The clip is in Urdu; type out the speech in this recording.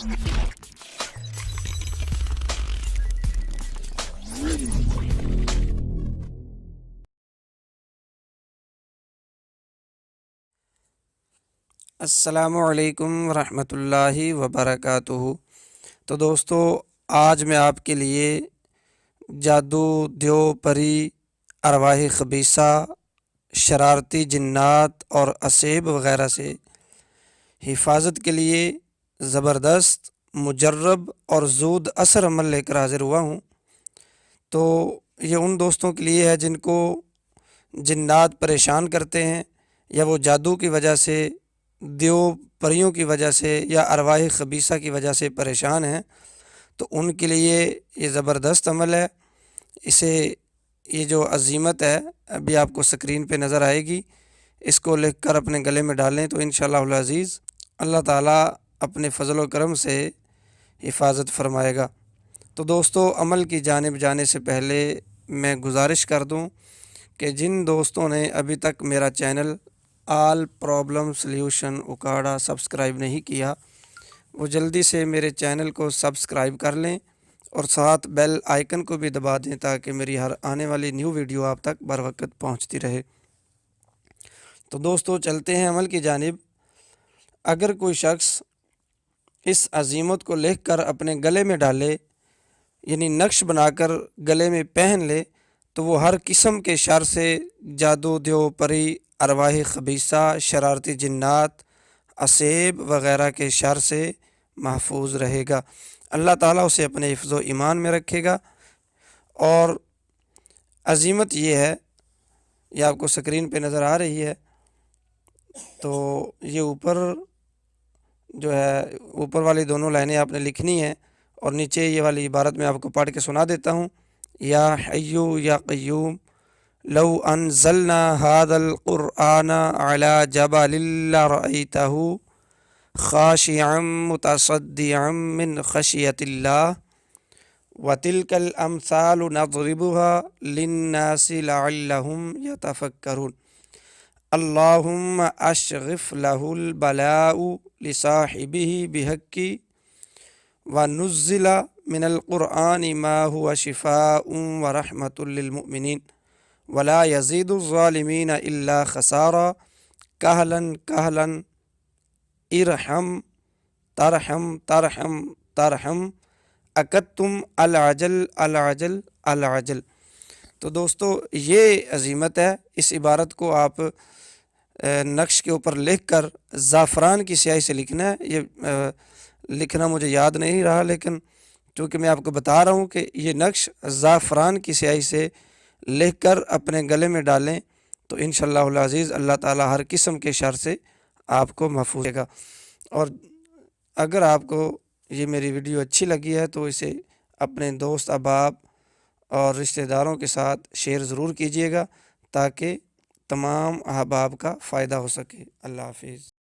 السلام علیکم ورحمۃ اللہ وبرکاتہ۔ تو دوستو، آج میں آپ کے لیے جادو، دیو پری، ارواح خبیثہ، شرارتی جنات اور اسیب وغیرہ سے حفاظت کے لیے زبردست، مجرب اور زود اثر عمل لے کر حاضر ہوا ہوں۔ تو یہ ان دوستوں کے لیے ہے جن کو جنات پریشان کرتے ہیں، یا وہ جادو کی وجہ سے، دیو پریوں کی وجہ سے، یا ارواح خبیثہ کی وجہ سے پریشان ہیں، تو ان کے لیے یہ زبردست عمل ہے۔ اسے یہ جو عزیمت ہے ابھی آپ کو سکرین پہ نظر آئے گی، اس کو لکھ کر اپنے گلے میں ڈالیں تو انشاءاللہ العزیز اللہ تعالیٰ اپنے فضل و کرم سے حفاظت فرمائے گا۔ تو دوستو، عمل کی جانب جانے سے پہلے میں گزارش کر دوں کہ جن دوستوں نے ابھی تک میرا channel all problem solution Okara subscribe نہیں کیا، وہ جلدی سے میرے چینل کو سبسکرائب کر لیں اور ساتھ بیل آئیکن کو بھی دبا دیں تاکہ میری ہر آنے والی نیو ویڈیو آپ تک بر وقت پہنچتی رہے۔ تو دوستو، چلتے ہیں عمل کی جانب۔ اگر کوئی شخص اس عزیمت کو لکھ کر اپنے گلے میں ڈالے، یعنی نقش بنا کر گلے میں پہن لے، تو وہ ہر قسم کے شر سے، جادو، دیو پری، ارواح خبیثہ، شرارتی جنات، اسیب وغیرہ کے شر سے محفوظ رہے گا۔ اللہ تعالیٰ اسے اپنے حفظ و ایمان میں رکھے گا۔ اور عزیمت یہ ہے، یہ آپ کو سکرین پہ نظر آ رہی ہے، تو یہ اوپر جو ہے، اوپر والی دونوں لائنیں آپ نے لکھنی ہیں، اور نیچے یہ والی عبارت میں آپ کو پڑھ کے سنا دیتا ہوں۔ یا حیو یا قیوم لو انزلنا هذا القرآن على جبل لرأيته خاشعا متصدعا من خشية الله وتلك الأمثال نضربها للناس لعلهم يتفكرون اللهم أشغف له البلاء لصاحبه بحق ونزل من القرآن ما هو شفاء ورحمة للمؤمنين ولا يزيد الظالمين إلا خسارا كهلا كهلا ارحم ترحم ترحم ترحم اکتم العجل العجل العجل۔ تو دوستو، یہ عزیمت ہے۔ اس عبارت کو آپ نقش کے اوپر لکھ کر زعفران کی سیاہی سے لکھنا ہے۔ یہ لکھنا مجھے یاد نہیں رہا، لیکن چونکہ میں آپ کو بتا رہا ہوں کہ یہ نقش زعفران کی سیاہی سے لکھ کر اپنے گلے میں ڈالیں تو انشاءاللہ العزیز اللہ تعالیٰ ہر قسم کے شر سے آپ کو محفوظ رکھے گا۔ اور اگر آپ کو یہ میری ویڈیو اچھی لگی ہے تو اسے اپنے دوست، احباب اور رشتہ داروں کے ساتھ شیئر ضرور کیجیے گا تاکہ تمام احباب کا فائدہ ہو سکے۔ اللہ حافظ۔